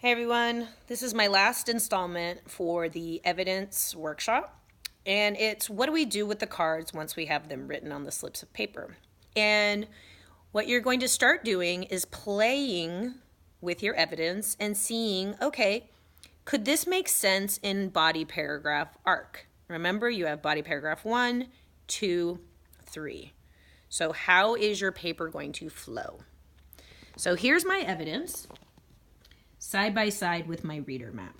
Hey everyone, this is my last installment for the evidence workshop, and it's what do we do with the cards once we have them written on the slips of paper. And what you're going to start doing is playing with your evidence and seeing, okay, could this make sense in body paragraph arc? Remember, you have body paragraph 1, 2, 3. So how is your paper going to flow? So here's my evidence side by side with my reader map.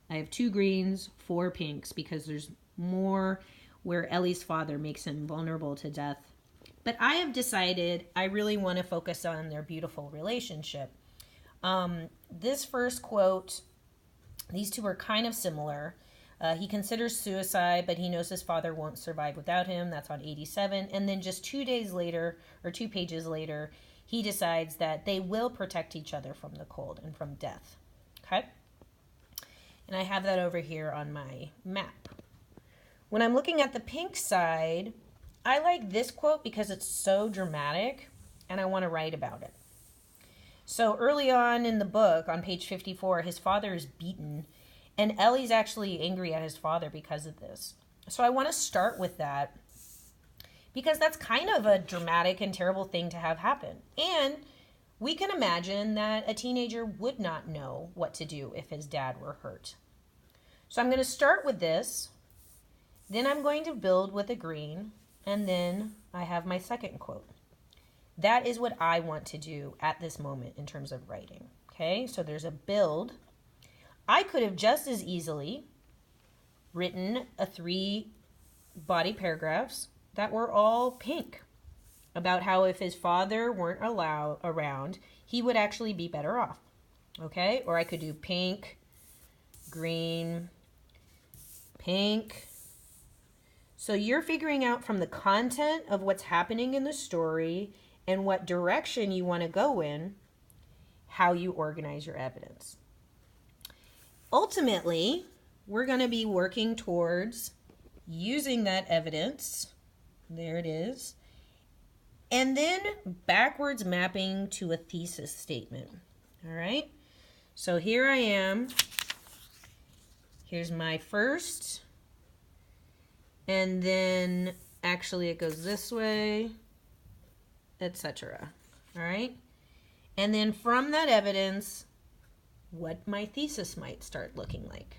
I have 2 greens, 4 pinks, because there's more where Ellie's father makes him vulnerable to death. But I have decided I really want to focus on their beautiful relationship. This first quote, these two are kind of similar. He considers suicide, but he knows his father won't survive without him. That's on 87. And then just 2 days later, or 2 pages later, he decides that they will protect each other from the cold and from death. Okay? And I have that over here on my map. When I'm looking at the pink side, I like this quote because it's so dramatic and I want to write about it. So early on in the book, on page 54, his father is beaten, and Ellie's actually angry at his father because of this. So I want to start with that because that's kind of a dramatic and terrible thing to have happen. And we can imagine that a teenager would not know what to do if his dad were hurt. So I'm going to start with this, then I'm going to build with a green, and then I have my second quote. That is what I want to do at this moment in terms of writing. Okay, so there's a build. I could have just as easily written 3 body paragraphs that were all pink about how if his father weren't around, he would actually be better off. Okay, or I could do pink, green, pink. So you're figuring out from the content of what's happening in the story and what direction you want to go in, how you organize your evidence. Ultimately, we're going to be working towards using that evidence, there it is, and then backwards mapping to a thesis statement. All right, so here I am. Here's my first, and then actually it goes this way, etc. All right, and then from that evidence, what my thesis might start looking like.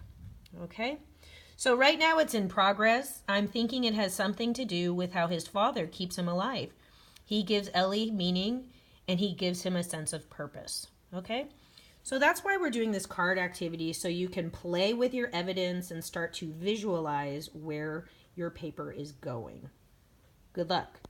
Okay, so right now it's in progress. I'm thinking it has something to do with how his father keeps him alive. He gives Ellie meaning and he gives him a sense of purpose. Okay, so that's why we're doing this card activity, so you can play with your evidence and start to visualize where your paper is going. Good luck.